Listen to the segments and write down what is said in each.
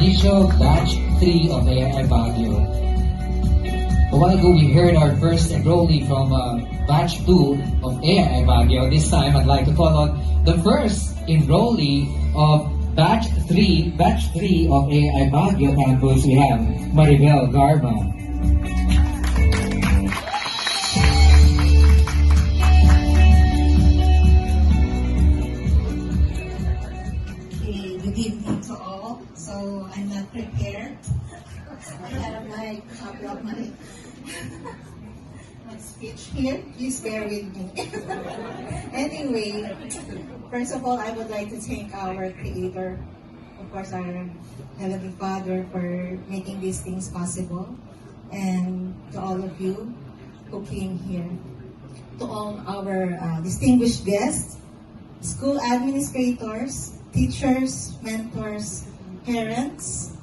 initial batch 3 of AI Baguio. A while ago, we heard our first enrollee from batch 2 of AI Baguio. This time, I'd like to call on the first enrollee of batch 3 of AI Baguio campus. We have Maribel Garma. Good evening to all. So I'm not prepared. I have my copy of my speech here. Please bear with me. Anyway, first of all, I would like to thank our Creator, of course, our Heavenly Father, for making these things possible, and to all of you who came here, to all our distinguished guests, school administrators, teachers, mentors, parents,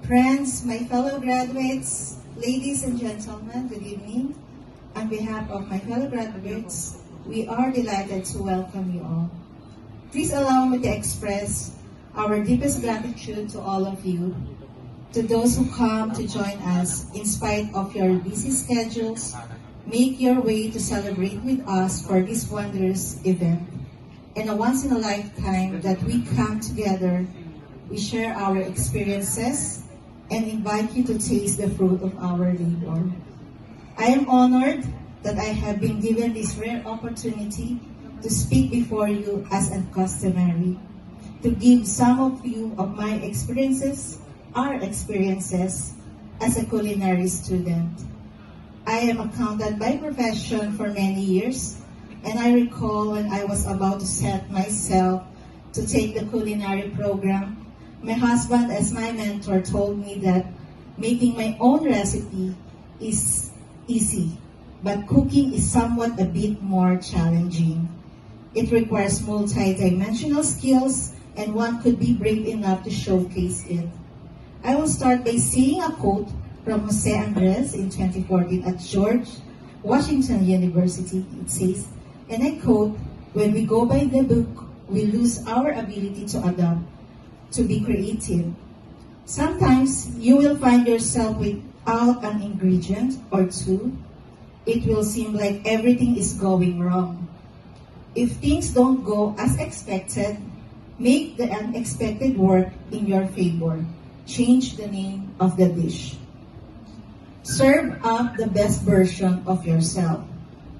friends, my fellow graduates, ladies and gentlemen, good evening. On behalf of my fellow graduates, we are delighted to welcome you all. Please allow me to express our deepest gratitude to all of you, to those who come to join us in spite of your busy schedules, make your way to celebrate with us for this wondrous event. And a once-in-a-lifetime that we come together, we share our experiences and invite you to taste the fruit of our labor. I am honored that I have been given this rare opportunity to speak before you as customary, to give some of you of my experiences, our experiences as a culinary student. I am accountant by profession for many years, and I recall when I was about to set myself to take the culinary program, my husband as my mentor told me that making my own recipe is easy, but cooking is somewhat a bit more challenging. It requires multi-dimensional skills, and one could be brave enough to showcase it. I will start by saying a quote from Jose Andres in 2014 at George Washington University. It says, and I quote, "When we go by the book, we lose our ability to adapt, to be creative. Sometimes you will find yourself without an ingredient or two. It will seem like everything is going wrong. If things don't go as expected, make the unexpected work in your favor. Change the name of the dish. Serve up the best version of yourself.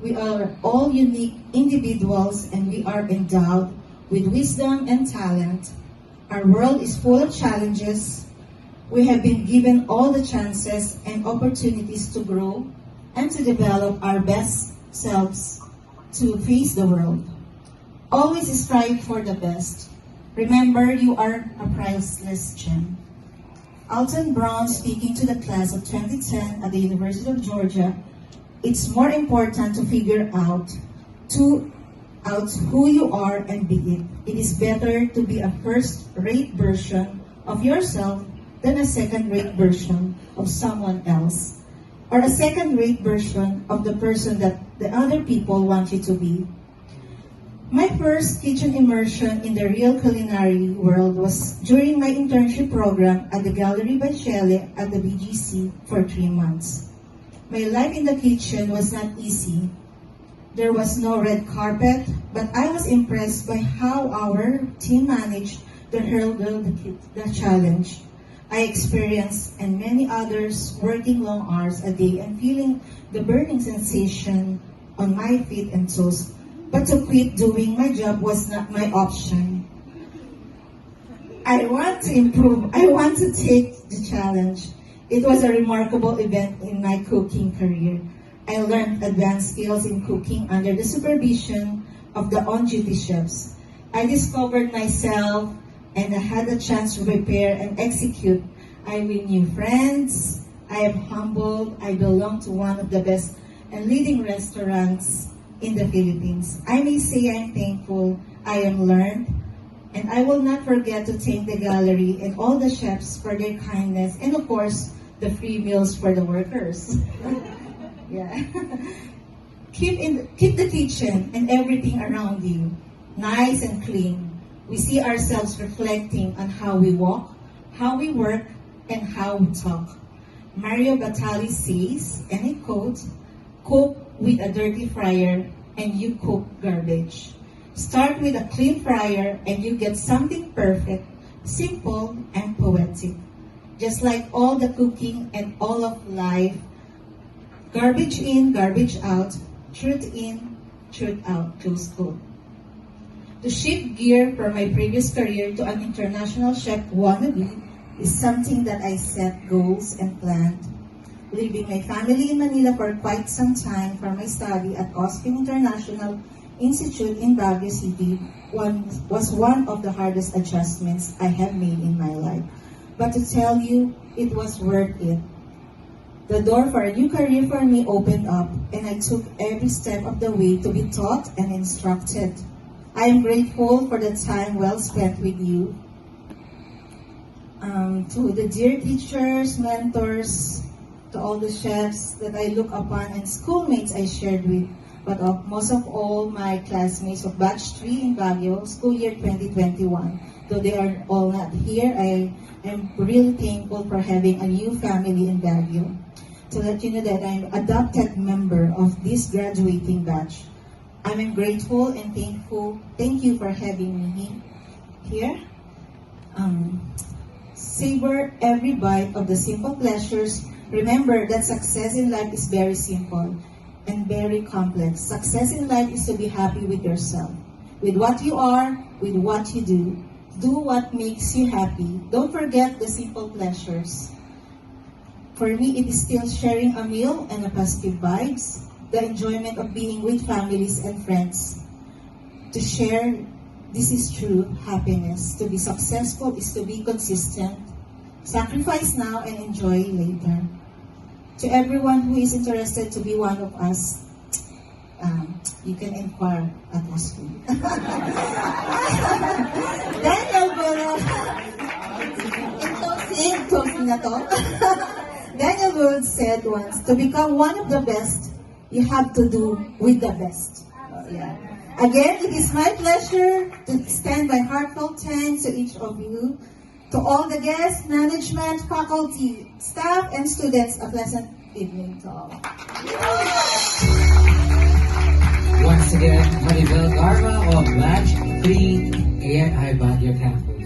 We are all unique individuals, and we are endowed with wisdom and talent. Our world is full of challenges. We have been given all the chances and opportunities to grow and to develop our best selves to face the world. Always strive for the best. Remember, you are a priceless gem." Alton Brown, speaking to the class of 2010 at the University of Georgia, it's more important to figure out who you are and be it. It is better to be a first-rate version of yourself than a second-rate version of someone else, or a second-rate version of the person that the other people want you to be. My first kitchen immersion in the real culinary world was during my internship program at the Gallery by Shelley at the BGC for 3 months. My life in the kitchen was not easy. There was no red carpet, but I was impressed by how our team managed to handle the challenge. I experienced, and many others, working long hours a day and feeling the burning sensation on my feet and toes. But to quit doing my job was not my option. I want to improve. I want to take the challenge. It was a remarkable event in my cooking career. I learned advanced skills in cooking under the supervision of the on-duty chefs. I discovered myself, and I had a chance to prepare and execute. I made new friends. I am humbled. I belong to one of the best and leading restaurants in the Philippines. I may say I'm thankful. I am learned. And I will not forget to thank the gallery and all the chefs for their kindness, and of course, the free meals for the workers. Yeah. Keep the kitchen and everything around you nice and clean. We see ourselves reflecting on how we walk, how we work, and how we talk. Mario Batali says, and I quote, cook with a dirty fryer and you cook garbage. Start with a clean fryer and you get something perfect, simple, and poetic. Just like all the cooking and all of life, garbage in, garbage out, truth in, truth out, close quote. To shift gear from my previous career to an international chef wannabe is something that I set goals and planned. Leaving my family in Manila for quite some time for my study at Ausphin International Institute in Baguio City was one of the hardest adjustments I have made in my life. But to tell you, it was worth it. The door for a new career for me opened up, and I took every step of the way to be taught and instructed. I am grateful for the time well spent with you. To the dear teachers, mentors, to all the chefs that I look upon and schoolmates I shared with, but most of all, my classmates of Batch 3 in Baguio, school year 2021. Though they are all not here, I am really thankful for having a new family in Baguio. To let you know that I'm an adopted member of this graduating batch. I'm grateful and thankful. Thank you for having me here. Savor every bite of the simple pleasures. Remember that success in life is very simple and very complex. Success in life is to be happy with yourself, with what you are, with what you do. Do what makes you happy. Don't forget the simple pleasures. For me, it is still sharing a meal and a positive vibes, the enjoyment of being with families and friends. To share, this is true happiness. To be successful is to be consistent. Sacrifice now and enjoy later. To everyone who is interested to be one of us, you can inquire at Ausphin. Daniel will, in closing na to. Daniel Wood said once, to become one of the best, you have to do with the best. Yeah. Again, it is my pleasure to extend my heartfelt thanks to each of you, to all the guests, management, faculty, staff, and students. A pleasant evening to all. Once again, Maribel Garma of Batch 3 AMI Baguio Campus.